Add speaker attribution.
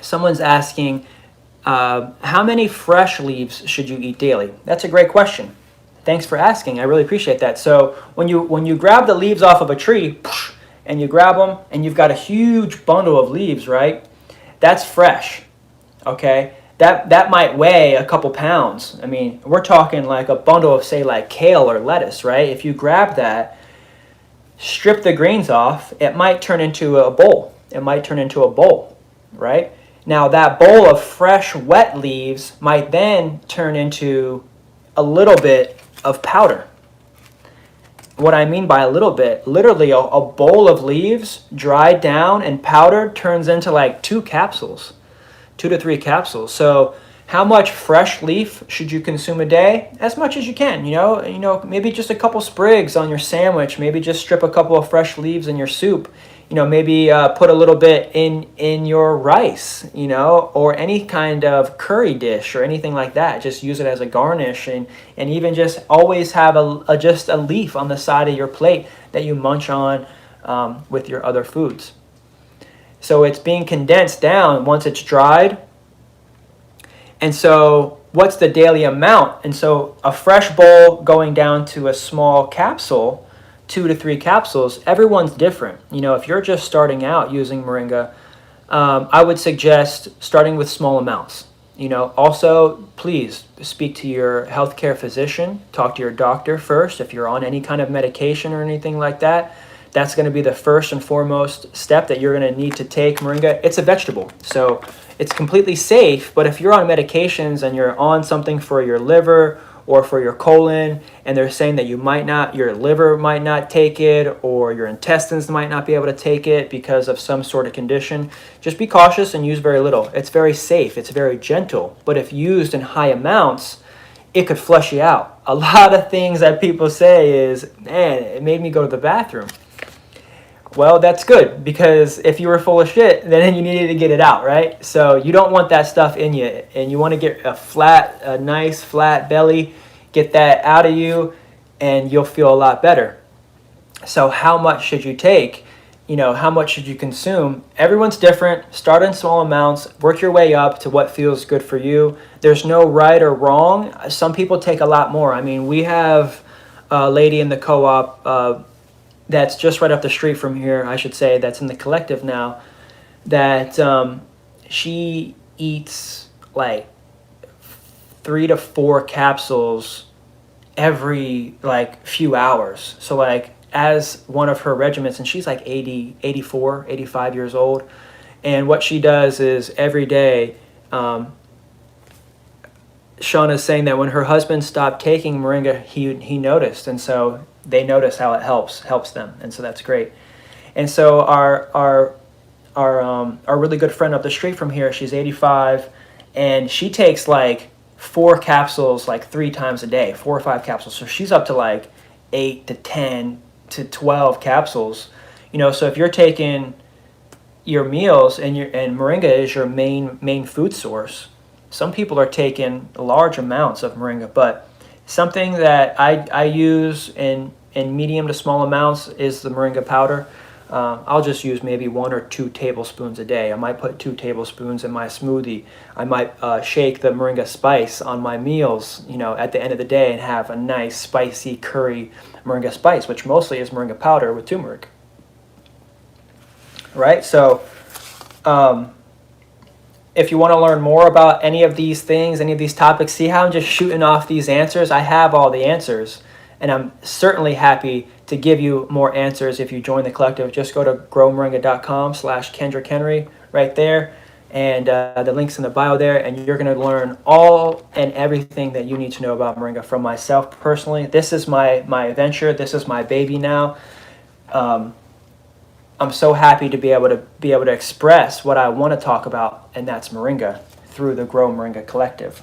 Speaker 1: Someone's asking, how many fresh leaves should you eat daily? That's a great question. Thanks for asking. I really appreciate that. So when you grab the leaves off of a tree and you grab them and you've got a huge bundle of leaves, right? That's fresh. Okay? That might weigh a couple pounds. I mean, we're talking like a bundle of, say, like kale or lettuce, right? If you grab that, strip the grains off, it might turn into a bowl. It might turn into a bowl, right? Now that bowl of fresh, wet leaves might then turn into a little bit of powder. What I mean by a little bit, literally a bowl of leaves dried down and powdered turns into like 2 capsules, 2 to 3 capsules. So how much fresh leaf should you consume a day? As much as you can, maybe just a couple sprigs on your sandwich, maybe just strip a couple of fresh leaves in your soup. Maybe put a little bit in your rice, or any kind of curry dish or anything like that. Just use it as a garnish, and even just always have just a leaf on the side of your plate that you munch on with your other foods. So it's being condensed down once it's dried. And so what's the daily amount? And so a fresh bowl going down to a small capsule, 2 to 3 capsules, everyone's different. If you're just starting out using moringa, I would suggest starting with small amounts. Also, please speak to your healthcare physician, talk to your doctor first. If you're on any kind of medication or anything like that, that's going to be the first and foremost step that you're going to need to take. Moringa, it's a vegetable, so it's completely safe, but if you're on medications and you're on something for your liver or for your colon, and they're saying that your liver might not take it, or your intestines might not be able to take it because of some sort of condition, just be cautious and use very little. It's very safe, it's very gentle, but if used in high amounts, it could flush you out. A lot of things that people say is, man, it made me go to the bathroom. Well, that's good, because if you were full of shit, then you needed to get it out, right? So you don't want that stuff in you, and you want to get a nice flat belly, get that out of you, and you'll feel a lot better. So how much should you take? How much should you consume? Everyone's different. Start in small amounts, work your way up to what feels good for you. There's no right or wrong. Some people take a lot more. I mean, we have a lady in the co-op, that's just right up the street from here, I should say, that's in the collective now, that she eats like 3 to 4 capsules every few hours. So as one of her regimens, and she's like 80, 84, 85 years old, and what she does is every day, Shauna's saying that when her husband stopped taking moringa, he noticed, and so they notice how it helps them, and so that's great. And so our really good friend up the street from here, she's 85, and she takes 4 capsules 3 times a day, 4 or 5 capsules. So she's up to 8 to 10 to 12 capsules. So if you're taking your meals and moringa is your main food source, some people are taking large amounts of moringa, but something that I use in medium to small amounts is the moringa powder. I'll just use maybe 1 or 2 tablespoons a day. I might put 2 tablespoons in my smoothie. I might shake the moringa spice on my meals, at the end of the day, and have a nice spicy curry moringa spice, which mostly is moringa powder with turmeric. Right? So, if you want to learn more about any of these things, any of these topics, see how I'm just shooting off these answers? I have all the answers, and I'm certainly happy to give you more answers if you join the collective. Just go to growmoringa.com/Kendrick Henry right there, and the link's in the bio there, and you're going to learn all and everything that you need to know about moringa from myself personally. This is my venture. This is my baby now. I'm so happy to be able to express what I want to talk about, and that's moringa through the Grow Moringa Collective.